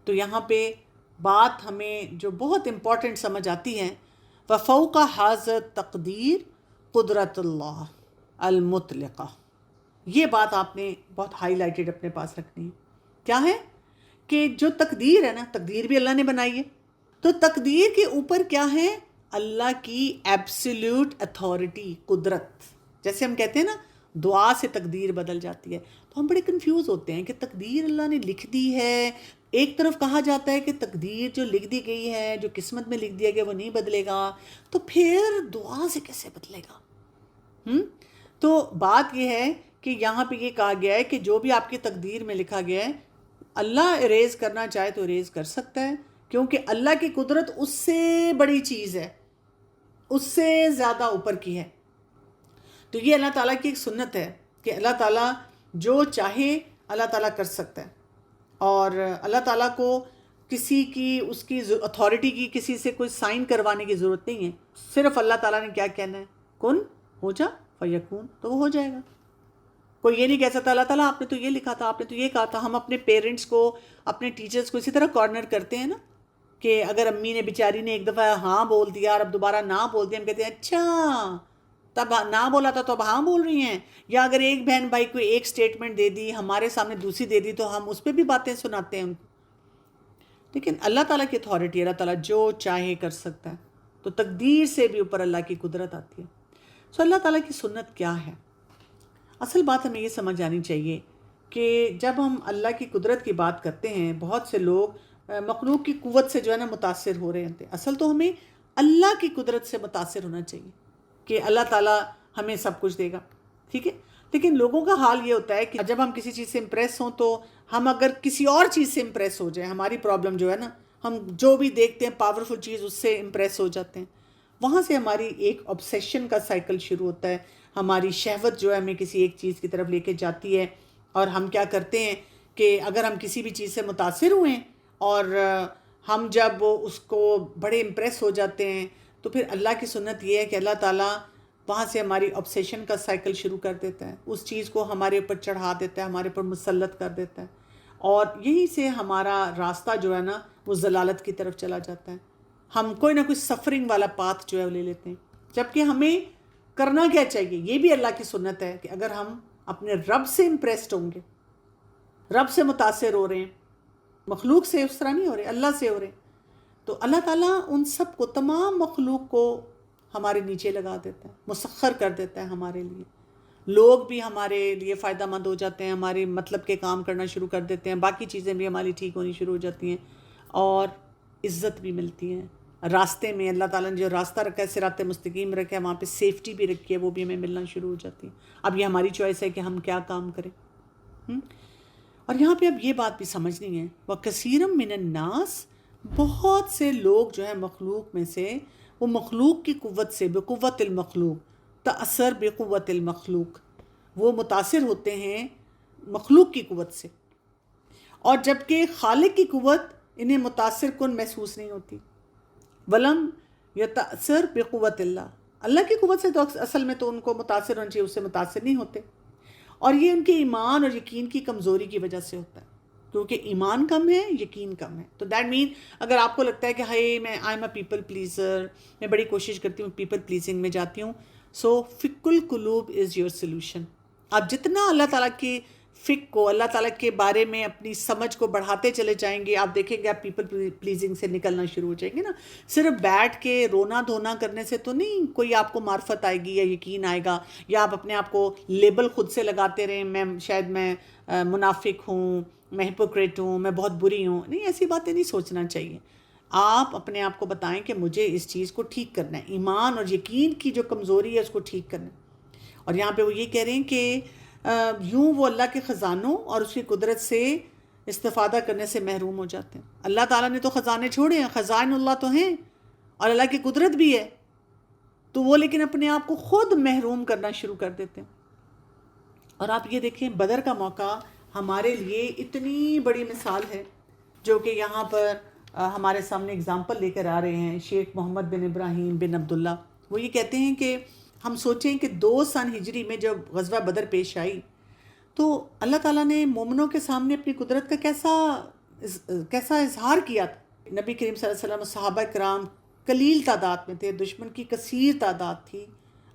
تو یہاں پہ بات ہمیں جو بہت امپورٹنٹ سمجھ آتی ہے، وفوق حاضر تقدیر قدرت اللہ المطلقہ، یہ بات آپ نے بہت ہائی لائٹڈ اپنے پاس رکھنی ہے۔ کیا ہے کہ جو تقدیر ہے نا، تقدیر بھی اللہ نے بنائی ہے، تو تقدیر کے اوپر کیا ہے؟ اللہ کی ایبسلیوٹ اتھارٹی، قدرت۔ جیسے ہم کہتے ہیں نا دعا سے تقدیر بدل جاتی ہے، تو ہم بڑے کنفیوز ہوتے ہیں کہ تقدیر اللہ نے لکھ دی ہے۔ ایک طرف کہا جاتا ہے کہ تقدیر جو لکھ دی گئی ہے، جو قسمت میں لکھ دیا گیا وہ نہیں بدلے گا، تو پھر دعا سے کیسے بدلے گا؟ تو بات یہ ہے کہ یہاں پہ یہ کہا گیا ہے کہ جو بھی آپ کی تقدیر میں لکھا گیا ہے، اللہ اریز کرنا چاہے تو اریز کر سکتا ہے، کیونکہ اللہ کی قدرت اس سے بڑی چیز ہے، اس سے زیادہ اوپر کی ہے۔ تو یہ اللہ تعالیٰ کی ایک سنت ہے کہ اللہ تعالیٰ جو چاہے اللہ تعالیٰ کر سکتا ہے، اور اللہ تعالیٰ کو کسی کی، اس کی اتھارٹی کی کسی سے کوئی سائن کروانے کی ضرورت نہیں ہے۔ صرف اللہ تعالیٰ نے کیا کہنا ہے؟ کن ہو جا فیکون، تو وہ ہو جائے گا۔ کوئی یہ نہیں کہہ سکتا اللہ تعالیٰ آپ نے تو یہ لکھا تھا، آپ نے تو یہ کہا تھا۔ ہم اپنے پیرنٹس کو، اپنے ٹیچرز کو اسی طرح کارنر کرتے ہیں نا، کہ اگر امی نے بیچاری نے ایک دفعہ ہاں بول دیا اور اب دوبارہ نہ بول دیا، ہم کہتے ہیں اچھا تب نہ بولا تھا تو اب ہاں بول رہی ہیں۔ یا اگر ایک بہن بھائی کو ایک سٹیٹمنٹ دے دی، ہمارے سامنے دوسری دے دی، تو ہم اس پہ بھی باتیں سناتے ہیں ان کو۔ لیکن اللہ تعالیٰ کی اتھارٹی، اللہ تعالیٰ جو چاہے کر سکتا ہے، تو تقدیر سے بھی اوپر اللہ کی قدرت آتی ہے۔ سو اللہ تعالیٰ کی سنت کیا ہے؟ اصل بات ہمیں یہ سمجھ آنی چاہیے کہ جب ہم اللہ کی قدرت کی بات کرتے ہیں، بہت سے لوگ مخلوق کی قوت سے جو ہے نا متاثر ہو رہے ہوتے ہیں۔ اصل تو ہمیں اللہ کی قدرت سے متاثر ہونا چاہیے کہ اللہ تعالیٰ ہمیں سب کچھ دے گا، ٹھیک ہے؟ لیکن لوگوں کا حال یہ ہوتا ہے کہ جب ہم کسی چیز سے امپریس ہوں، تو ہم اگر کسی اور چیز سے امپریس ہو جائیں، ہماری پرابلم جو ہے نا، ہم جو بھی دیکھتے ہیں پاورفل چیز، اس سے امپریس ہو جاتے ہیں۔ وہاں سے ہماری ایک obsession کا سائیکل شروع ہوتا ہے۔ ہماری شہوت جو ہے ہمیں کسی ایک چیز کی طرف لے کے جاتی ہے، اور ہم کیا کرتے ہیں کہ اگر ہم کسی بھی چیز سے متاثر ہوئے ہیں اور ہم جب اس کو بڑے امپریس ہو جاتے ہیں، تو پھر اللہ کی سنت یہ ہے کہ اللہ تعالیٰ وہاں سے ہماری obsession کا سائیکل شروع کر دیتا ہے، اس چیز کو ہمارے اوپر چڑھا دیتا ہے، ہمارے اوپر مسلط کر دیتا ہے، اور یہیں سے ہمارا راستہ جو ہے نا وہ ضلالت کی طرف چلا جاتا ہے۔ ہم کوئی نہ کوئی سفرنگ والا پاتھ جو ہے وہ لے لیتے ہیں، جبکہ ہمیں کرنا کیا چاہیے؟ یہ بھی اللہ کی سنت ہے کہ اگر ہم اپنے رب سے امپریسڈ ہوں گے، رب سے متاثر ہو رہے ہیں، مخلوق سے اس طرح نہیں ہو رہے، اللہ سے ہو رہے ہیں، تو اللہ تعالیٰ ان سب کو، تمام مخلوق کو ہمارے نیچے لگا دیتا ہے، مسخر کر دیتا ہے ہمارے لیے۔ لوگ بھی ہمارے لیے فائدہ مند ہو جاتے ہیں، ہمارے مطلب کے کام کرنا شروع کر دیتے ہیں، باقی چیزیں بھی ہماری ٹھیک ہونی شروع ہو جاتی ہیں، اور عزت بھی ملتی ہے۔ راستے میں اللہ تعالیٰ نے جو راستہ رکھا ہے، صراط مستقیم رکھا ہے، وہاں پہ سیفٹی بھی رکھی ہے، وہ بھی ہمیں ملنا شروع ہو جاتی ہے۔ اب یہ ہماری چوائس ہے کہ ہم کیا کام کریں۔ اور یہاں پہ اب یہ بات بھی سمجھنی ہے، وَكَثِيرٌ مِّنَ النَّاسِ، بہت سے لوگ جو ہیں مخلوق میں سے، وہ مخلوق کی قوت سے، بقوت المخلوق، تأثر بقوت المخلوق، وہ متاثر ہوتے ہیں مخلوق کی قوت سے، اور جبکہ خالق کی قوت انہیں متاثر کن محسوس نہیں ہوتی۔ ولم یتأثر بقوت اللہ، اللہ کی قوت سے تو اصل میں تو ان کو متاثر ہونا چاہیے، اس سے متاثر نہیں ہوتے، اور یہ ان کے ایمان اور یقین کی کمزوری کی وجہ سے ہوتا ہے، کیونکہ ایمان کم ہے، یقین کم ہے۔ تو دیٹ مین اگر آپ کو لگتا ہے کہ ہائی میں I am a people pleasure, میں بڑی کوشش کرتی ہوں، پیپل پلیزنگ میں جاتی ہوں، سو فک القلوب از یور سلوشن۔ آپ جتنا اللہ تعالیٰ کی فک کو، اللہ تعالیٰ کے بارے میں اپنی سمجھ کو بڑھاتے چلے جائیں گے، آپ دیکھیں گے آپ پیپل پلیزنگ سے نکلنا شروع ہو جائیں گے نا۔ صرف بیٹھ کے رونا دھونا کرنے سے تو نہیں کوئی آپ کو معرفت آئے گی یا یقین آئے گا، یا آپ اپنے آپ کو لیبل خود سے لگاتے رہیں، میں منافق ہوں، میں ہپوکریٹ ہوں، میں بہت بری ہوں۔ نہیں، ایسی باتیں نہیں سوچنا چاہیے۔ آپ اپنے آپ کو بتائیں کہ مجھے اس چیز کو ٹھیک کرنا ہے، ایمان اور یقین کی جو کمزوری ہے اس کو ٹھیک کرنا ہے۔ اور یہاں پہ وہ یہ کہہ رہے ہیں کہ یوں وہ اللہ کے خزانوں اور اس کی قدرت سے استفادہ کرنے سے محروم ہو جاتے ہیں۔ اللہ تعالیٰ نے تو خزانے چھوڑے ہیں، خزائن اللہ تو ہیں، اور اللہ کی قدرت بھی ہے، تو وہ لیکن اپنے آپ کو خود محروم کرنا شروع کر دیتے ہیں۔ اور آپ یہ دیکھیں، بدر کا موقع ہمارے لیے اتنی بڑی مثال ہے، جو کہ یہاں پر ہمارے سامنے اگزامپل لے کر آ رہے ہیں شیخ محمد بن ابراہیم بن عبداللہ۔ وہ یہ کہتے ہیں کہ ہم سوچیں کہ 2 سن ہجری میں جب غزوہ بدر پیش آئی، تو اللہ تعالیٰ نے مومنوں کے سامنے اپنی قدرت کا کیسا کیسا اظہار کیا تھا. نبی کریم صلی اللہ علیہ وسلم صحابہ کرام قلیل تعداد میں تھے، دشمن کی کثیر تعداد تھی،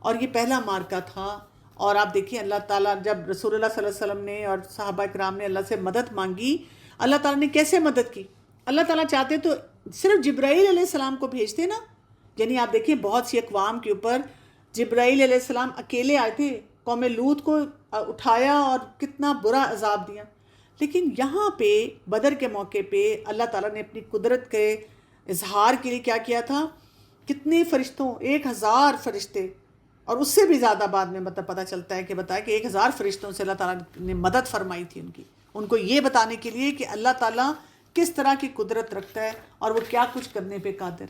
اور یہ پہلا مارکہ تھا. اور آپ دیکھیں اللہ تعالیٰ جب رسول اللہ صلی اللہ علیہ وسلم نے اور صحابہ کرام نے اللہ سے مدد مانگی، اللہ تعالیٰ نے کیسے مدد کی. اللہ تعالیٰ چاہتے تو صرف جبرائیل علیہ السلام کو بھیجتے نا. یعنی آپ دیکھیں بہت سی اقوام کے اوپر جبرائیل علیہ السلام اکیلے آئے تھے، قوم لوط کو اٹھایا اور کتنا برا عذاب دیا. لیکن یہاں پہ بدر کے موقع پہ اللہ تعالیٰ نے اپنی قدرت کے اظہار کے لیے کیا کیا تھا؟ کتنے فرشتوں، 1000 فرشتے، اور اس سے بھی زیادہ بعد میں مطلب پتہ چلتا ہے کہ بتایا کہ 1000 فرشتوں سے اللہ تعالیٰ نے مدد فرمائی تھی ان کو یہ بتانے کے لیے کہ اللہ تعالیٰ کس طرح کی قدرت رکھتا ہے اور وہ کیا کچھ کرنے پہ قادر.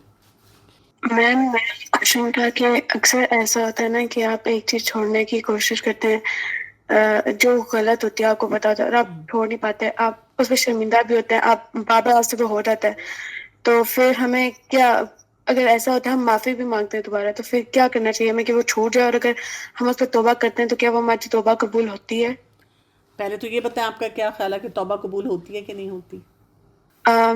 میم میرا کوشچن تھا کہ اکثر ایسا ہوتا ہے نا کہ آپ ایک چیز چھوڑنے کی کوشش کرتے ہیں جو غلط ہوتی ہے، آپ کو پتا ہوتا ہے اور آپ چھوڑ نہیں پاتے، آپ اس پہ شرمندہ بھی ہوتے ہیں، آپ بار بار راستے پہ ہو جاتا ہے، تو پھر ہمیں کیا، اگر ایسا ہوتا ہے ہم معافی بھی مانگتے ہیں دوبارہ، تو پھر کیا کرنا چاہیے ہمیں کہ وہ چھوٹ جائے، اور اگر ہم اس پہ توبہ کرتے ہیں تو کیا وہ ہماری توبہ قبول ہوتی ہے؟ پہلے تو یہ بتائیں آپ کا کیا خیال ہے کہ توبہ قبول ہوتی ہے کہ نہیں ہوتی؟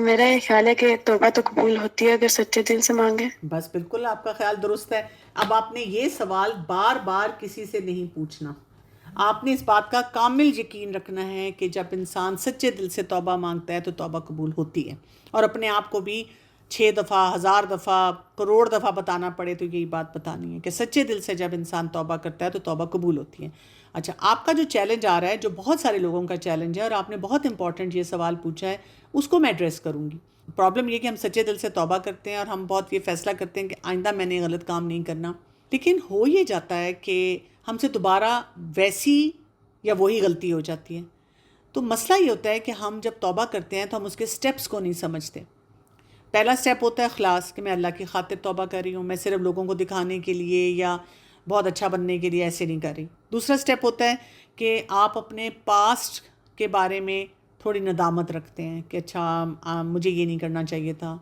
میرا یہ خیال ہے کہ توبہ تو قبول ہوتی ہے اگر سچے دل سے مانگے. بس بالکل آپ کا خیال درست ہے. اب آپ نے یہ سوال بار بار کسی سے نہیں پوچھنا، آپ نے اس بات کا کامل یقین رکھنا ہے کہ جب انسان سچے دل سے توبہ مانگتا ہے تو توبہ قبول ہوتی ہے. اور اپنے آپ کو بھی 6 دفعہ، 1000 دفعہ، کروڑ دفعہ بتانا پڑے تو یہی بات بتانی ہے کہ سچے دل سے جب انسان توبہ کرتا ہے تو توبہ قبول ہوتی ہے. اچھا، آپ کا جو چیلنج آ رہا ہے، جو بہت سارے لوگوں کا چیلنج ہے، اور آپ نے بہت امپورٹنٹ یہ سوال پوچھا ہے، اس کو میں ایڈریس کروں گی. پرابلم یہ کہ ہم سچے دل سے توبہ کرتے ہیں اور ہم بہت یہ فیصلہ کرتے ہیں کہ آئندہ میں نے غلط کام نہیں کرنا، لیکن ہو یہ جاتا ہے کہ ہم سے دوبارہ ویسی یا وہی غلطی ہو جاتی ہے. تو مسئلہ یہ ہوتا ہے کہ ہم جب توبہ کرتے ہیں تو ہم اس کے سٹیپس کو نہیں سمجھتے. پہلا سٹیپ ہوتا ہے اخلاص، کہ میں اللہ کی خاطر توبہ کر رہی ہوں، میں صرف لوگوں کو دکھانے کے لیے یا بہت اچھا بننے کے لیے ایسے نہیں کر رہی. دوسرا سٹیپ ہوتا ہے کہ آپ اپنے پاسٹ کے بارے میں تھوڑی ندامت رکھتے ہیں کہ اچھا مجھے یہ نہیں کرنا چاہیے تھا.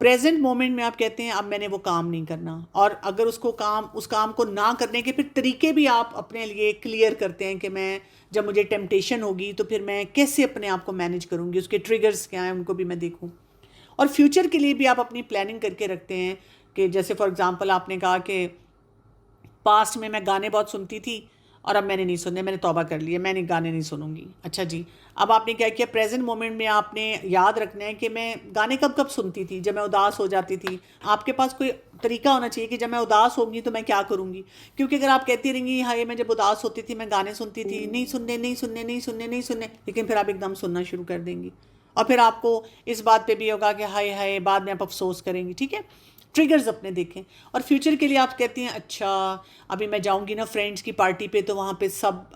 پریزنٹ مومنٹ میں آپ کہتے ہیں اب میں نے وہ کام نہیں کرنا، اور اگر اس کام کو نہ کرنے کے پھر طریقے بھی آپ اپنے لیے کلیئر کرتے ہیں کہ میں جب مجھے ٹیمپٹیشن ہوگی تو پھر میں کیسے اپنے آپ کو مینیج کروں گی، اس کے ٹریگرز کیا ہیں ان کو بھی میں دیکھوں. اور فیوچر کے لیے بھی آپ اپنی پلاننگ کر کے رکھتے ہیں کہ جیسے فار ایگزامپل آپ نے کہا کہ پاسٹ میں گانے بہت سنتی تھی اور اب میں نے نہیں سننے، میں نے توبہ کر لی ہے، میں نے گانے نہیں سنوں گی. اچھا جی، اب آپ نے کیا کیا، پریزنٹ مومنٹ میں آپ نے یاد رکھنا ہے کہ میں گانے کب سنتی تھی، جب میں اداس ہو جاتی تھی. آپ کے پاس کوئی طریقہ ہونا چاہیے کہ جب میں اداس ہوں گی تو میں کیا کروں گی. کیونکہ اگر آپ کہتی رہیں گی ہائے میں جب اداس ہوتی تھی میں گانے سنتی تھی، نہیں سننے، لیکن پھر آپ ایک دم سننا شروع کر دیں گی، اور پھر آپ کو اس بات پہ بھی ہوگا کہ ہائے ہائے بعد میں آپ افسوس کریں گی. ٹھیک ہے، ٹریگرز اپنے دیکھیں. اور فیوچر کے لیے آپ کہتے ہیں اچھا ابھی میں جاؤں گی نا فرینڈس کی پارٹی پہ تو وہاں پہ سب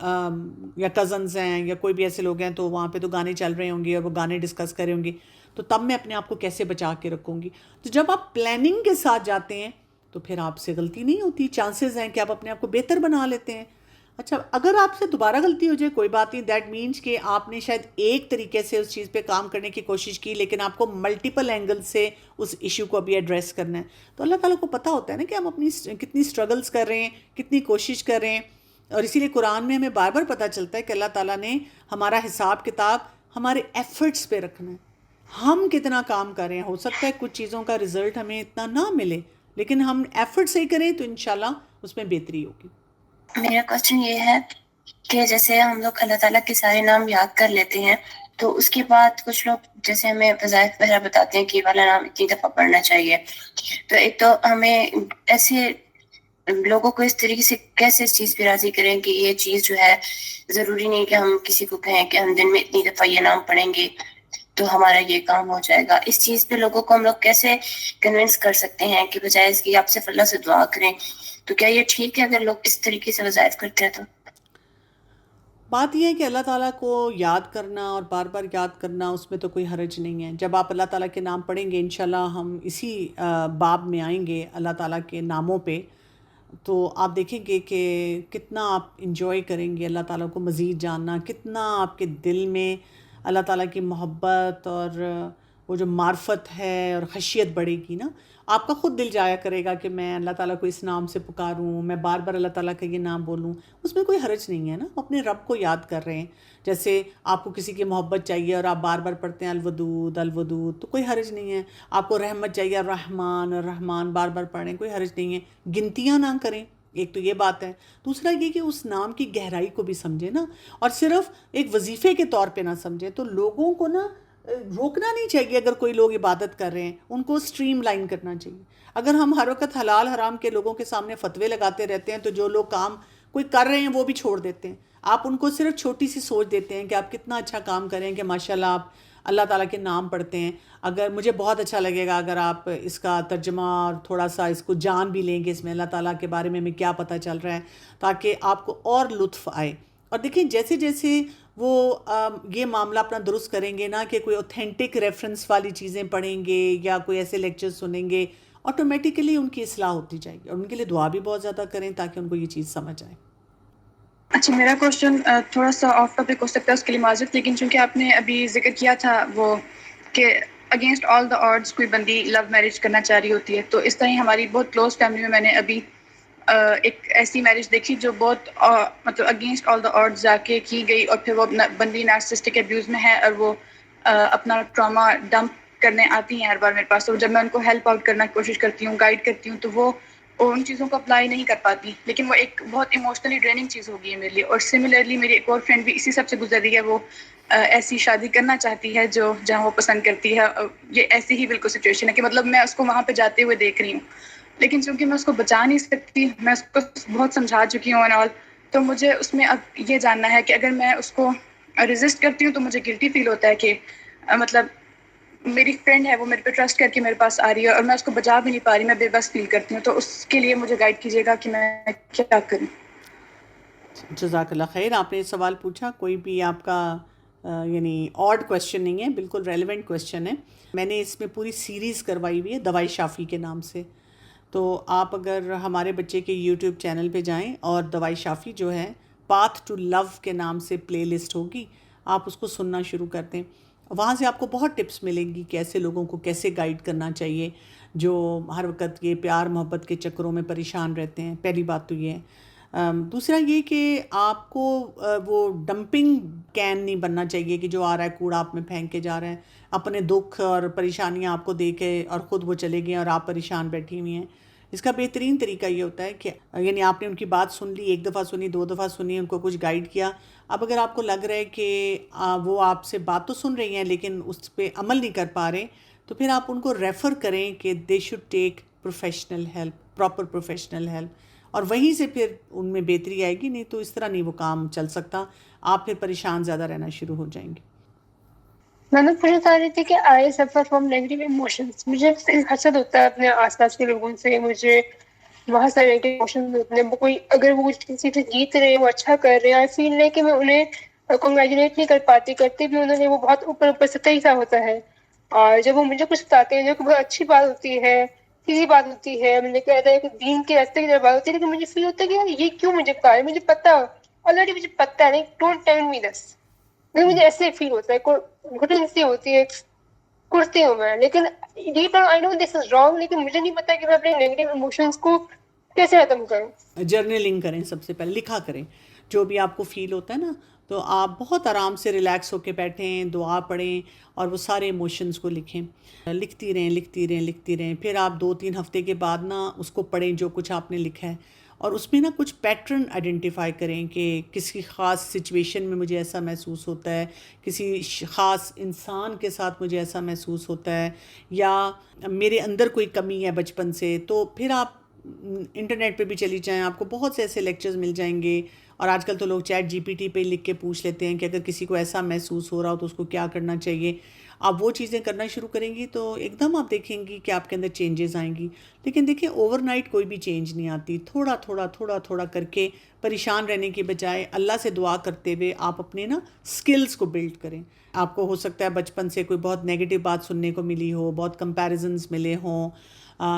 یا کزنز ہیں یا کوئی بھی ایسے لوگ ہیں تو وہاں پہ تو گانے چل رہے ہوں گے اور وہ گانے ڈسکس کر رہے ہوں گے، تو تب میں اپنے آپ کو کیسے بچا کے رکھوں گی. تو جب آپ پلاننگ کے ساتھ جاتے ہیں تو پھر آپ سے غلطی نہیں ہوتی، چانسز ہیں کہ آپ اپنے آپ کو بہتر بنا لیتے ہیں. اچھا، اگر آپ سے دوبارہ غلطی ہو جائے کوئی بات نہیں، دیٹ مینس کہ آپ نے شاید ایک طریقے سے اس چیز پہ کام کرنے کی کوشش کی لیکن آپ کو ملٹیپل اینگل سے اس ایشو کو ابھی ایڈریس کرنا ہے. تو اللہ تعالیٰ کو پتہ ہوتا ہے نا کہ ہم اپنی کتنی سٹرگلز کر رہے ہیں، کتنی کوشش کر رہے ہیں. اور اسی لیے قرآن میں ہمیں بار بار پتہ چلتا ہے کہ اللہ تعالیٰ نے ہمارا حساب کتاب ہمارے ایفرٹس پہ رکھنا ہے، ہم کتنا کام کر رہے ہیں. ہو سکتا ہے کچھ چیزوں کا رزلٹ ہمیں اتنا نہ ملے، لیکن ہم ایفرٹ صحیح کریں تو انشاءاللہ اس میں بہتری ہوگی. میرا کوشچن یہ ہے کہ جیسے ہم لوگ اللہ تعالیٰ کے سارے نام یاد کر لیتے ہیں تو اس کے بعد کچھ لوگ جیسے ہمیں وظائف وغیرہ بتاتے ہیں کہ یہ والا نام اتنی دفعہ پڑھنا چاہیے، تو ایک تو ہمیں ایسے لوگوں کو اس طریقے سے کیسے اس چیز پہ راضی کریں کہ یہ چیز جو ہے ضروری نہیں کہ ہم کسی کو کہیں کہ ہم دن میں اتنی دفعہ یہ نام پڑھیں گے تو ہمارا یہ کام ہو جائے گا. اس چیز پہ لوگوں کو ہم لوگ کیسے کنونس کر سکتے ہیں کہ بجائے اس کی آپ صرف اللہ سے دعا کریں؟ تو کیا یہ ٹھیک ہے اگر لوگ اس طریقے سے وظائف کرتے ہیں؟ تو بات یہ ہے کہ اللہ تعالیٰ کو یاد کرنا اور بار بار یاد کرنا اس میں تو کوئی حرج نہیں ہے. جب آپ اللہ تعالیٰ کے نام پڑھیں گے انشاءاللہ ہم اسی باب میں آئیں گے اللہ تعالیٰ کے ناموں پہ، تو آپ دیکھیں گے کہ کتنا آپ انجوائے کریں گے اللہ تعالیٰ کو مزید جاننا، کتنا آپ کے دل میں اللہ تعالیٰ کی محبت اور وہ جو معرفت ہے اور خشیت بڑھے گی نا، آپ کا خود دل جایا کرے گا کہ میں اللہ تعالیٰ کو اس نام سے پکاروں، میں بار بار اللہ تعالیٰ کا یہ نام بولوں. اس میں کوئی حرج نہیں ہے نا، اپنے رب کو یاد کر رہے ہیں. جیسے آپ کو کسی کی محبت چاہیے اور آپ بار بار پڑھتے ہیں الودود الودود، تو کوئی حرج نہیں ہے. آپ کو رحمت چاہیے، الرحمن الرحمن بار بار پڑھیں، کوئی حرج نہیں ہے. گنتیاں نہ کریں، ایک تو یہ بات ہے. دوسرا یہ کہ اس نام کی گہرائی کو بھی سمجھیں نا، اور صرف ایک وظیفے کے طور پہ نہ سمجھیں. تو لوگوں کو نا روکنا نہیں چاہیے. اگر کوئی لوگ عبادت کر رہے ہیں ان کو سٹریم لائن کرنا چاہیے. اگر ہم ہر وقت حلال حرام کے لوگوں کے سامنے فتوے لگاتے رہتے ہیں تو جو لوگ کام کوئی کر رہے ہیں وہ بھی چھوڑ دیتے ہیں. آپ ان کو صرف چھوٹی سی سوچ دیتے ہیں کہ آپ کتنا اچھا کام کریں کہ ماشاءاللہ آپ اللہ تعالیٰ کے نام پڑھتے ہیں. اگر مجھے بہت اچھا لگے گا اگر آپ اس کا ترجمہ اور تھوڑا سا اس کو جان بھی لیں گے، اس میں اللہ تعالیٰ کے بارے میں ہمیں کیا پتہ چل رہا ہے، تاکہ آپ کو اور لطف آئے. اور دیکھیں جیسے جیسے وہ یہ معاملہ اپنا درست کریں گے نا، کہ کوئی اوتھینٹک ریفرنس والی چیزیں پڑھیں گے یا کوئی ایسے لیکچر سنیں گے، آٹومیٹیکلی ان کی اصلاح ہوتی جائے گی. اور ان کے لیے دعا بھی بہت زیادہ کریں تاکہ ان کو یہ چیز سمجھ آئے. اچھا، میرا کوشچن تھوڑا سا آف ٹاپک ہو سکتا ہے، اس کے لیے معذرت، لیکن چونکہ آپ نے ابھی ذکر کیا تھا وہ کہ اگینسٹ آل دا آڈز کوئی بندی لو میرج کرنا چاہ رہی ہوتی ہے، تو اس طرح ہماری بہت کلوز فیملی میں نے ابھی ایک ایسی میرج دیکھی جو بہت مطلب اگینسٹ آل دا آڈز جا کے کی گئی، اور پھر وہ بندی نارسسٹک ابیوز میں ہے اور وہ اپنا ٹراما ڈمپ کرنے آتی ہیں ہر بار میرے پاس. تو جب میں ان کو ہیلپ آؤٹ کرنا کی کوشش کرتی ہوں، گائیڈ کرتی ہوں، تو وہ ان چیزوں کو اپلائی نہیں کر پاتی. لیکن وہ ایک بہت ایموشنلی ڈریننگ چیز ہوگی ہے میرے لیے. اور سملرلی میری ایک اور فرینڈ بھی اسی سب سے گزر رہی ہے، وہ ایسی شادی کرنا چاہتی ہے جو جہاں وہ پسند کرتی ہے. یہ ایسی ہی بالکل سچویشن ہے کہ مطلب میں اس کو وہاں پہ جاتے ہوئے دیکھ رہی ہوں، لیکن چونکہ میں اس کو بچا نہیں سکتی، میں اس کو بہت سمجھا چکی ہوں اور تو مجھے اس میں اب یہ جاننا ہے کہ اگر میں اس کو ریزسٹ کرتی ہوں تو مجھے گلٹی فیل ہوتا ہے کہ مطلب میری فرینڈ ہے، وہ میرے پہ ٹرسٹ کر کے میرے پاس آ رہی ہے اور میں اس کو بچا بھی نہیں پا رہی، میں بے بس فیل کرتی ہوں. تو اس کے لیے مجھے گائیڈ کیجیے گا کہ میں کیا کروں. جزاک اللہ خیر. آپ نے سوال پوچھا، کوئی بھی آپ کا یعنی آڈ کویشچن نہیں ہے، بالکل ریلیونٹ کویشچن ہے. میں نے اس میں پوری سیریز کروائی ہوئی ہے دوائی شافی کے نام سے. تو آپ اگر ہمارے بچے کے یوٹیوب چینل پہ جائیں اور دوائی شافی جو ہے پاتھ ٹو لو کے نام سے پلے لسٹ ہوگی، آپ اس کو سننا شروع کر دیں. وہاں سے آپ کو بہت ٹپس ملیں گی کہ ایسے لوگوں کو کیسے گائیڈ کرنا چاہیے جو ہر وقت یہ پیار محبت کے چکروں میں پریشان رہتے ہیں. پہلی بات تو یہ ہے. دوسرا یہ کہ آپ کو وہ ڈمپنگ کین نہیں بننا چاہیے کہ جو آ رہا ہے کوڑا آپ میں پھینک کے جا رہے ہیں. اپنے دکھ اور پریشانیاں آپ کو دے کے اور خود وہ چلے گئے اور آپ پریشان بیٹھی ہوئی ہیں. اس کا بہترین طریقہ یہ ہوتا ہے کہ یعنی آپ نے ان کی بات سن لی، ایک دفعہ سنی، دو دفعہ سنی، ان کو کچھ گائیڈ کیا. اب اگر آپ کو لگ رہا ہے کہ وہ آپ سے بات تو سن رہی ہیں لیکن اس پہ عمل نہیں کر پا رہے، تو پھر آپ ان کو ریفر کریں کہ they should take professional help, proper professional help. اور وہیں سے پھر ان میں بہتری آئے گی. نہیں تو اس طرح نہیں وہ کام چل سکتا، آپ پھر پریشان زیادہ رہنا شروع ہو جائیں گے. میں نے پوچھنا چاہ رہی تھی کہ آئی سفر فرام نیگیٹو ایموشنز. مجھے حسد ہوتا ہے اپنے آس پاس کے لوگوں سے، مجھے بہت سارے نیگیٹو ایموشنز ہوتے ہیں. کوئی اگر وہ کسی سے جیت رہے ہیں، وہ اچھا کر رہے ہیں، آئی فیل ہے کہ میں انہیں کنگریچولیٹ نہیں کر پاتی، کرتی بھی انہوں نے وہ بہت اوپر اوپر سطحی سا ہوتا ہے. اور جب وہ مجھے کچھ بتاتے ہیں جو کہ بہت اچھی بات ہوتی ہے، سیدھی بات ہوتی ہے، میں نے کہا ہے کہ دین کے راستے کی بات ہوتی ہے، لیکن مجھے فیل ہوتا ہے کہ یار یہ کیوں مجھے بتا رہے، مجھے پتا آلریڈی، مجھے پتا ہے، نہیں ڈونٹ ٹیل می دس. لیکن مجھے ایسے فیل ہوتا ہے، گھٹن سی ہوتی ہے، کرتی ہوں میں، لیکن deep down I know this is wrong, لیکن مجھے نہیں پتا کہ میں اپنے نیگیٹو ایموشنز کو کیسے ختم کروں. جرنلنگ کریں، سب سے پہلے لکھا کریں جو بھی آپ کو فیل ہوتا ہے نا. تو آپ بہت آرام سے ریلیکس ہو کے بیٹھیں، دعا پڑھیں اور وہ سارے ایموشنز کو لکھیں. لکھتی رہیں لکھتی رہیں لکھتی رہیں. پھر آپ 2-3 ہفتے کے بعد نا اس کو پڑھیں جو کچھ آپ نے لکھا ہے، اور اس میں نا کچھ پیٹرن آئیڈینٹیفائی کریں کہ کسی خاص سچویشن میں مجھے ایسا محسوس ہوتا ہے، کسی خاص انسان کے ساتھ مجھے ایسا محسوس ہوتا ہے، یا میرے اندر کوئی کمی ہے بچپن سے. تو پھر آپ انٹرنیٹ پہ بھی چلی جائیں، آپ کو بہت سے ایسے لیکچرز مل جائیں گے. اور آج کل تو لوگ چیٹ جی پی ٹی پہ لکھ کے پوچھ لیتے ہیں کہ اگر کسی کو ایسا محسوس ہو رہا ہو تو اس کو کیا کرنا چاہیے. آپ وہ چیزیں کرنا شروع کریں گی تو ایک دم آپ دیکھیں گی کہ آپ کے اندر چینجز آئیں گی. لیکن دیکھیں اوور نائٹ کوئی بھی چینج نہیں آتی. تھوڑا تھوڑا تھوڑا تھوڑا کر کے پریشان رہنے کے بجائے اللہ سے دعا کرتے ہوئے آپ اپنے نا سکلز کو بلڈ کریں. آپ کو ہو سکتا ہے بچپن سے کوئی بہت نیگیٹو بات سننے کو ملی ہو، بہت کمپیریزنز ملے ہوں،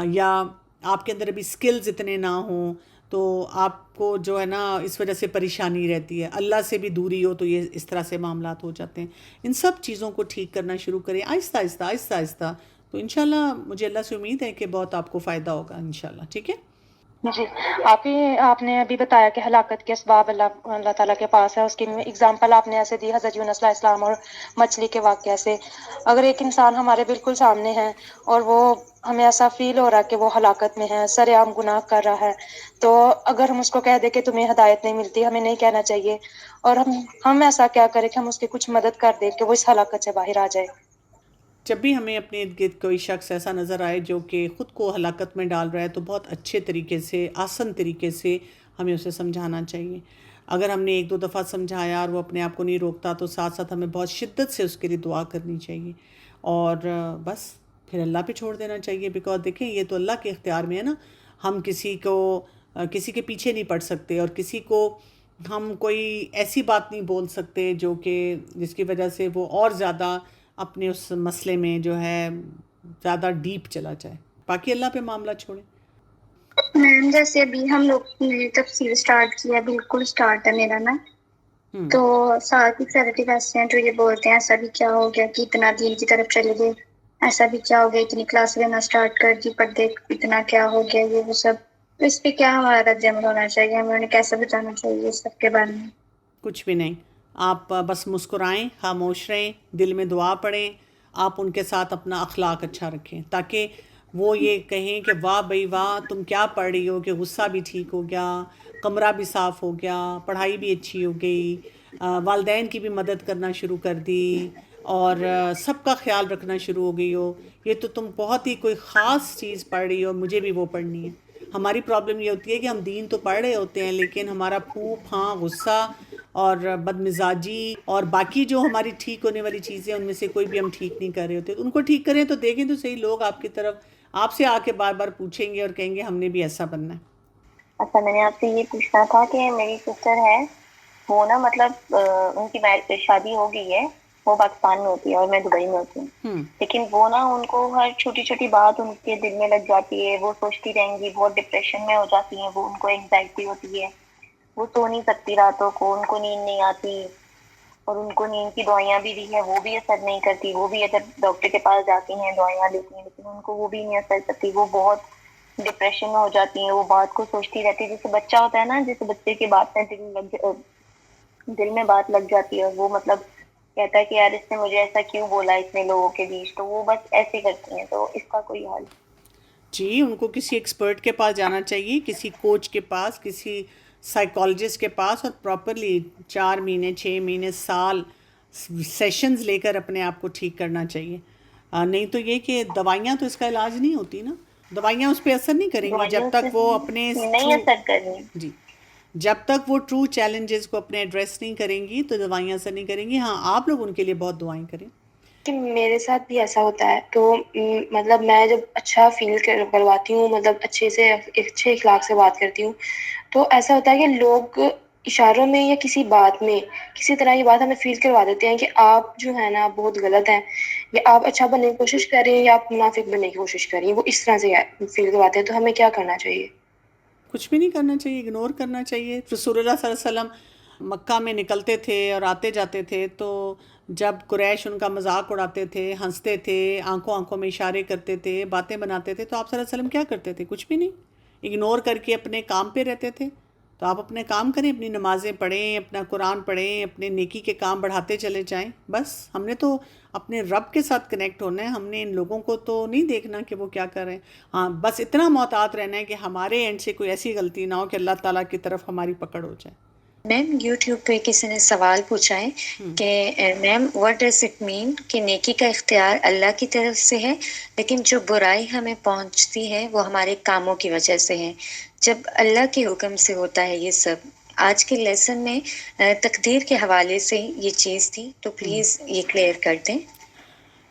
یا آپ کے اندر ابھی سکلز اتنے نہ ہوں. تو آپ کو جو ہے نا اس وجہ سے پریشانی رہتی ہے، اللہ سے بھی دوری ہو تو یہ اس طرح سے معاملات ہو جاتے ہیں. ان سب چیزوں کو ٹھیک کرنا شروع کریں آہستہ آہستہ آہستہ آہستہ، تو انشاءاللہ مجھے اللہ سے امید ہے کہ بہت آپ کو فائدہ ہوگا انشاءاللہ. ٹھیک ہے. جی. آپ نے ابھی بتایا کہ ہلاکت کے اسباب اللہ تعالیٰ کے پاس ہے. اس کی اگزامپل آپ نے ایسے دی حضرت یونس علیہ السلام اور مچھلی کے واقعے سے. اگر ایک انسان ہمارے بالکل سامنے ہے اور وہ ہمیں ایسا فیل ہو رہا ہے کہ وہ ہلاکت میں ہے، سر عام گناہ کر رہا ہے، تو اگر ہم اس کو کہہ دیں کہ تمہیں ہدایت نہیں ملتی، ہمیں نہیں کہنا چاہیے. اور ہم ایسا کیا کریں کہ ہم اس کی کچھ مدد کر دیں کہ وہ اس ہلاکت سے باہر آ جائے. جب بھی ہمیں اپنے ارد گرد کوئی شخص ایسا نظر آئے جو کہ خود کو ہلاکت میں ڈال رہا ہے، تو بہت اچھے طریقے سے، آسن طریقے سے ہمیں اسے سمجھانا چاہیے. اگر ہم نے ایک دو دفعہ سمجھایا اور وہ اپنے آپ کو نہیں روکتا، تو ساتھ ساتھ ہمیں بہت شدت سے اس کے لیے دعا کرنی چاہیے، اور بس پھر اللہ پہ چھوڑ دینا چاہیے. بیکاز دیکھیں یہ تو اللہ کے اختیار میں ہے نا. ہم کسی کے پیچھے نہیں پڑ سکتے، اور کسی کو ہم کوئی ایسی بات نہیں بول سکتے جو کہ جس کی وجہ سے وہ اور زیادہ اپنے اس مسئلے میں جو ہے زیادہ ڈیپ چلا جائے. باقی اللہ پہ معاملہ چھوڑیں. میم جیسے ابھی ہم لوگ نے تفسیر اسٹارٹ کیا، بالکل اسٹارٹ ہے میرا نا، تو ساتھ ہی ریلیٹیو ایسے ہیں جو یہ بولتے ہیں ایسا بھی کیا ہو گیا کہ اتنا دین کی طرف چلے گئے، ایسا بھی کیا ہو گیا اتنی کلاس لینا اسٹارٹ کر دی، پردے اتنا کیا ہو گیا، یہ وہ سب. تو اس پہ کیا ہمارا رد عمل ہونا چاہیے، ہمیں انہیں کیسے بتانا چاہیے اس سب کے بارے میں؟ کچھ بھی نہیں، آپ بس مسکرائیں، خاموش رہیں، دل میں دعا پڑھیں. آپ ان کے ساتھ اپنا اخلاق اچھا رکھیں تاکہ وہ یہ کہیں کہ واہ بھئی واہ تم کیا پڑھ رہی ہو، کہ غصہ بھی ٹھیک ہو گیا، کمرہ بھی صاف ہو گیا، پڑھائی بھی اچھی ہو گئی، والدین کی بھی مدد کرنا شروع کر دی، اور سب کا خیال رکھنا شروع ہو گئی ہو. یہ تو تم بہت ہی کوئی خاص چیز پڑھ رہی ہو، مجھے بھی وہ پڑھنی ہے. ہماری پرابلم یہ ہوتی ہے کہ ہم دین تو پڑھ رہے ہوتے ہیں، لیکن ہمارا پھونک پھاں، غصہ اور بد مزاجی اور باقی جو ہماری ٹھیک ہونے والی چیزیں ان میں سے کوئی بھی ہم ٹھیک نہیں کر رہے ہوتے. ان کو ٹھیک کریں تو دیکھیں تو صحیح، لوگ آپ کی طرف آپ سے آ کے بار بار پوچھیں گے اور کہیں گے ہم نے بھی ایسا بننا ہے. اچھا، میں نے آپ سے یہ پوچھنا تھا کہ میری سسٹر ہے، وہ نا مطلب ان کی شادی ہو گئی ہے، وہ پاکستان میں ہوتی ہے اور میں دبئی میں ہوتی ہوں. لیکن وہ نا ان کو ہر چھوٹی چھوٹی بات ان کے دل میں لگ جاتی ہے، وہ سوچتی رہیں گی، بہت ڈپریشن میں ہو جاتی ہیں، وہ ان کو اینگزائٹی ہوتی ہے، وہ سو نہیں سکتی راتوں کو، ان کو نیند نہیں آتی، اور ان کو نیند کی دوائیاں بھی دی ہے وہ بھی اثر نہیں کرتی. وہ بھی اگر ڈاکٹر کے پاس جاتی ہیں دوائیاں لیتی ہیں لیکن ان کو وہ بھی نہیں اثر کرتی. وہ بہت ڈپریشن میں ہو جاتی ہیں، وہ بات کو سوچتی رہتی ہے. جیسے بچہ ہوتا ہے نا، جیسے بچے کی بات میں دل میں بات لگ جاتی ہے، وہ مطلب کہتا ہے کہ یار اس نے مجھے ایسا کیوں بولا اتنے لوگوں کے بیچ. تو وہ بس ایسے کرتی ہیں. تو اس کا کوئی حل؟ جی، ان کو کسی ایکسپرٹ کے پاس جانا چاہیے، کسی کوچ کے پاس، کسی سائیکالوجسٹ کے پاس، اور پراپرلی 4 مہینے 6 مہینے سال سیشنز لے کر اپنے آپ کو ٹھیک کرنا چاہیے. نہیں تو یہ کہ دوائیاں تو اس کا علاج نہیں ہوتی نا، دوائیاں اس پہ اثر نہیں کریں گی جب دوائیوں سے تک وہ اپنے نہیں اثر کر رہی. جی جب تک وہ ٹرو چیلنجز کو اپنے ایڈریس نہیں کریں گی تو دوائیاں اثر نہیں کریں گی. ہاں، آپ لوگ ان کے لیے بہت دعائیں کریں. کہ میرے ساتھ بھی ایسا ہوتا ہے. تو مطلب میں جب اچھا فیل کرواتی ہوں، مطلب اچھے اخلاق سے بات کرتی ہوں، تو ایسا ہوتا ہے کہ لوگ اشاروں میں یا کسی بات میں کسی طرح یہ بات ہمیں فیل کروا دیتے ہیں کہ آپ جو ہے نا بہت غلط ہیں، یا آپ اچھا بننے کی کوشش کر رہے ہیں یا آپ منافق بننے کی کوشش کر رہی ہیں. وہ اس طرح سے فیل کرواتے ہیں. تو ہمیں کیا کرنا چاہیے؟ کچھ بھی نہیں کرنا چاہیے، اگنور کرنا چاہیے. رسول اللہ صلی اللہ علیہ وسلم مکہ میں نکلتے تھے اور آتے جاتے تھے، تو جب قریش ان کا مذاق اڑاتے تھے، ہنستے تھے، آنکھوں میں اشارے کرتے تھے، باتیں بناتے تھے، تو آپ صلی اللہ علیہ وسلم کیا کرتے تھے؟ کچھ بھی نہیں، اگنور کر کے اپنے کام پہ رہتے تھے. تو آپ اپنے کام کریں، اپنی نمازیں پڑھیں، اپنا قرآن پڑھیں، اپنے نیکی کے کام بڑھاتے چلے جائیں. بس ہم نے تو اپنے رب کے ساتھ کنیکٹ ہونا ہے، ہم نے ان لوگوں کو تو نہیں دیکھنا کہ وہ کیا کر رہے ہیں. ہاں، بس اتنا محتاط رہنا ہے کہ ہمارے اینڈ سے کوئی ایسی غلطی نہ ہو کہ اللہ تعالیٰ کی طرف ہماری پکڑ ہو جائے. میم یوٹیوب پہ کسی نے سوال پوچھا ہے کہ میم واٹ ڈز اٹ مین کہ نیکی کا اختیار اللہ کی طرف سے ہے، لیکن جو برائی ہمیں پہنچتی ہے وہ ہمارے کاموں کی وجہ سے ہے، جب اللہ کے حکم سے ہوتا ہے یہ سب. آج کے لیسن میں تقدیر کے حوالے سے یہ چیز تھی، تو پلیز یہ کلیئر کر دیں.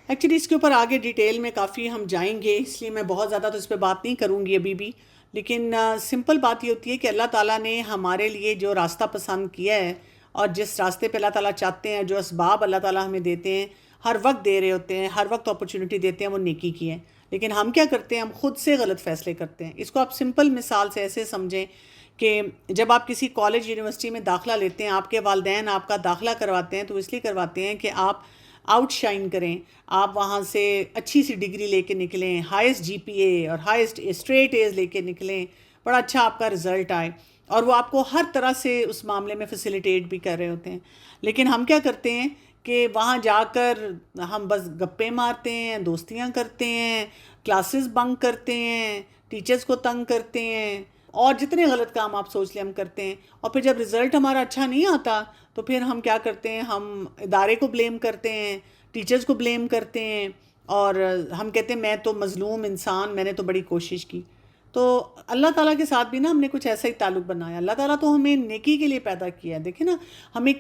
ایکچولی اس کے اوپر آگے ڈیٹیل میں کافی ہم جائیں گے، اس لیے میں بہت زیادہ تو اس پہ بات نہیں کروں گی ابھی بھی. لیکن سمپل بات یہ ہوتی ہے کہ اللہ تعالیٰ نے ہمارے لیے جو راستہ پسند کیا ہے، اور جس راستے پہ اللہ تعالیٰ چاہتے ہیں، جو اسباب اللہ تعالیٰ ہمیں دیتے ہیں، ہر وقت دے رہے ہوتے ہیں، ہر وقت اپرچونٹی دیتے ہیں، وہ نیکی کی ہے. لیکن ہم کیا کرتے ہیں؟ ہم خود سے غلط فیصلے کرتے ہیں. اس کو آپ سمپل مثال سے ایسے سمجھیں کہ جب آپ کسی کالج یونیورسٹی میں داخلہ لیتے ہیں، آپ کے والدین آپ کا داخلہ کرواتے ہیں تو اس لیے کرواتے ہیں کہ آپ آؤٹ شائن کریں، آپ وہاں سے اچھی سی ڈگری لے کے نکلیں، ہائیسٹ جی پی اے اور ہائیسٹ اسٹریٹ ایز لے کے نکلیں، بڑا اچھا آپ کا رزلٹ آئے، اور وہ آپ کو ہر طرح سے اس معاملے میں فیسیلیٹیٹ بھی کر رہے ہوتے ہیں. لیکن ہم کیا کرتے ہیں کہ وہاں جا کر ہم بس گپے مارتے ہیں، دوستیاں کرتے ہیں، کلاسز بنک کرتے ہیں، ٹیچرز کو تنگ کرتے ہیں، اور جتنے غلط کام آپ سوچ لیں ہم کرتے ہیں. اور پھر جب رزلٹ ہمارا اچھا نہیں آتا تو پھر ہم کیا کرتے ہیں، ہم ادارے کو بلیم کرتے ہیں، ٹیچرز کو بلیم کرتے ہیں، اور ہم کہتے ہیں میں تو مظلوم انسان، میں نے تو بڑی کوشش کی. تو اللہ تعالیٰ کے ساتھ بھی نا ہم نے کچھ ایسا ہی تعلق بنایا. اللہ تعالیٰ تو ہمیں نیکی کے لیے پیدا کیا ہے. دیکھیں نا ہمیں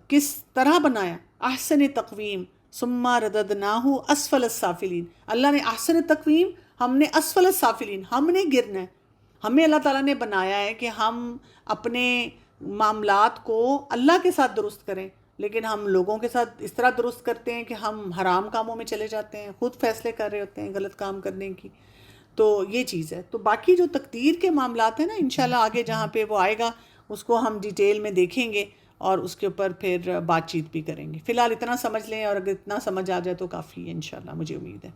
کس طرح بنایا، احسن تقویم ثم رددناہ اسفل السافلین. اللہ نے احسن تقویم، ہم نے اسفل السافلین، ہم نے گرنا ہے. ہمیں اللہ تعالیٰ نے بنایا ہے کہ ہم اپنے معاملات کو اللہ کے ساتھ درست کریں، لیکن ہم لوگوں کے ساتھ اس طرح درست کرتے ہیں کہ ہم حرام کاموں میں چلے جاتے ہیں، خود فیصلے کر رہے ہوتے ہیں غلط کام کرنے کی. تو یہ چیز ہے. تو باقی جو تقدیر کے معاملات ہیں نا، انشاءاللہ آگے جہاں پہ وہ آئے گا اس کو ہم ڈیٹیل میں دیکھیں گے اور اس کے اوپر پھر بات چیت بھی کریں گے. فی الحال اتنا سمجھ لیں، اور اگر اتنا سمجھ آ جائے تو کافی ہے انشاءاللہ، مجھے امید ہے.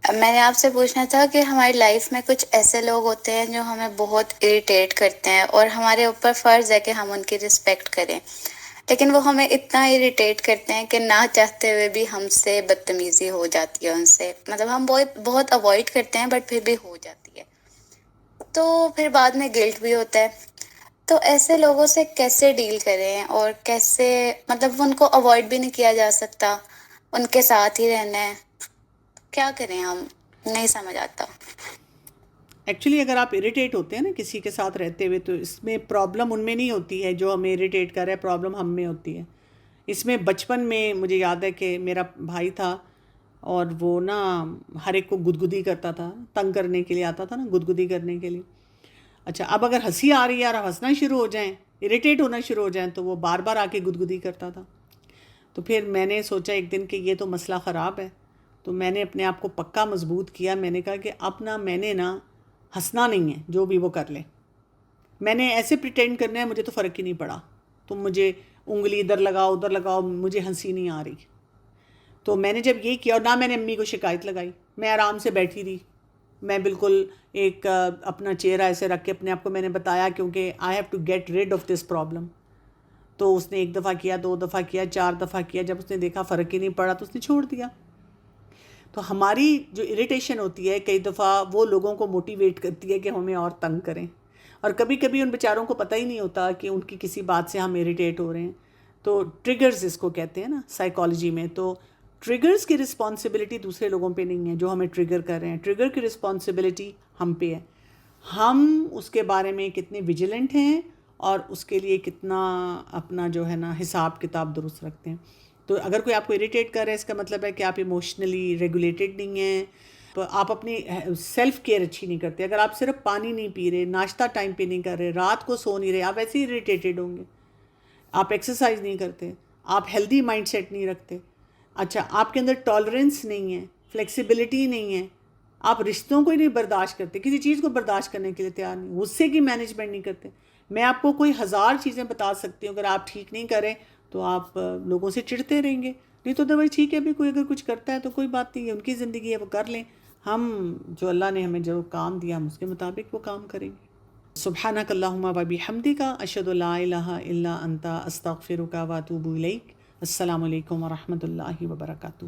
میں نے آپ سے پوچھنا تھا کہ ہماری لائف میں کچھ ایسے لوگ ہوتے ہیں جو ہمیں بہت اریٹیٹ کرتے ہیں، اور ہمارے اوپر فرض ہے کہ ہم ان کی رسپیکٹ کریں، لیکن وہ ہمیں اتنا اریٹیٹ کرتے ہیں کہ نہ چاہتے ہوئے بھی ہم سے بدتمیزی ہو جاتی ہے ان سے. مطلب ہم بہت اوائڈ کرتے ہیں بٹ پھر بھی ہو جاتی ہے، تو پھر بعد میں گلٹ بھی ہوتا ہے. تو ایسے لوگوں سے کیسے ڈیل کریں، اور کیسے مطلب ان کو اوائڈ بھی نہیں کیا جا سکتا، ان کے ساتھ ہی رہنا ہے، کیا کریں ہم؟ نہیں سمجھ آتا. ایکچولی اگر آپ اریٹیٹ ہوتے ہیں نا کسی کے ساتھ رہتے ہوئے، تو اس میں پرابلم ان میں نہیں ہوتی ہے جو ہمیں اریٹیٹ کر رہا ہے، پرابلم ہم میں ہوتی ہے. اس میں بچپن میں مجھے یاد ہے کہ میرا بھائی تھا، اور وہ نا ہر ایک کو گدگدی کرتا تھا، تنگ کرنے کے لیے آتا تھا نا، گدگدی کرنے کے لیے. اچھا اب اگر ہنسی آ رہی ہے اور آپ ہنسنا شروع ہو جائیں، اریٹیٹ ہونا شروع ہو جائیں، تو وہ بار بار آ کے گدگدی کرتا تھا. تو پھر میں نے سوچا ایک دن کہ یہ تو مسئلہ خراب ہے. تو میں نے اپنے آپ کو پکا مضبوط کیا. میں نے کہا کہ اب نا میں نے نا ہنسنا نہیں ہے، جو بھی وہ کر لے. میں نے ایسے پریٹینڈ کرنا ہے، مجھے تو فرق ہی نہیں پڑا، تم مجھے انگلی ادھر لگاؤ ادھر لگاؤ، مجھے ہنسی نہیں آ رہی. تو میں نے جب یہ کیا، اور نہ میں نے امی کو شکایت لگائی، میں آرام سے بیٹھی رہی. میں بالکل ایک اپنا چہرہ ایسے رکھ کے اپنے آپ کو میں نے بتایا، کیونکہ I have to get rid of this problem. تو اس نے ایک دفعہ کیا، 2 دفعہ کیا، 4 دفعہ کیا. جب اس نے دیکھا فرق ہی نہیں پڑا تو اس نے چھوڑ دیا. تو ہماری جو اریٹیشن ہوتی ہے کئی دفعہ وہ لوگوں کو موٹیویٹ کرتی ہے کہ ہمیں اور تنگ کریں، اور کبھی کبھی ان بیچاروں کو پتہ ہی نہیں ہوتا کہ ان کی کسی بات سے ہم اریٹیٹ ہو رہے ہیں. تو ٹریگرز اس کو کہتے ہیں نا سائیکالوجی میں. تو ٹریگرز کی رسپانسبلٹی دوسرے لوگوں پہ نہیں ہے جو ہمیں ٹریگر کر رہے ہیں. ٹریگر کی رسپانسبلٹی ہم پہ ہے. ہم اس کے بارے میں کتنے ویجیلنٹ ہیں اور اس کے لیے کتنا اپنا جو ہے نا حساب کتاب درست رکھتے ہیں. تو اگر کوئی آپ کو اریٹیٹ کر رہا ہے، اس کا مطلب ہے کہ آپ ایموشنلی ریگولیٹڈ نہیں ہیں، تو آپ اپنی سیلف کیئر اچھی نہیں کرتے. اگر آپ صرف پانی نہیں پی رہے، ناشتہ ٹائم پہ نہیں کر رہے، رات کو سو نہیں رہے، آپ ایسے ہی اریٹیٹڈ ہوں گے. آپ ایکسرسائز نہیں کرتے، آپ ہیلدی مائنڈ سیٹ نہیں رکھتے. اچھا آپ کے اندر ٹالرنس نہیں ہے، فلیکسیبلٹی نہیں ہے، آپ رشتوں کو ہی نہیں برداشت کرتے، کسی چیز کو برداشت کرنے کے لیے تیار نہیں، غصے کی مینجمنٹ نہیں کرتے. میں آپ کو کوئی 1000 چیزیں بتا سکتی ہوں، اگر آپ ٹھیک نہیں کریں تو آپ لوگوں سے چڑھتے رہیں گے. نہیں تو ادروائز ٹھیک ہے، بھی کوئی اگر کچھ کرتا ہے تو کوئی بات نہیں ہے، ان کی زندگی ہے، وہ کر لیں. ہم جو اللہ نے ہمیں جو کام دیا ہم اس کے مطابق وہ کام کریں گے. سبحانک اللہم و بحمدک، اشہد لا الہ الا انت، استغفرک و اتوب الیک. السلام علیکم ورحمۃ اللہ وبرکاتہ.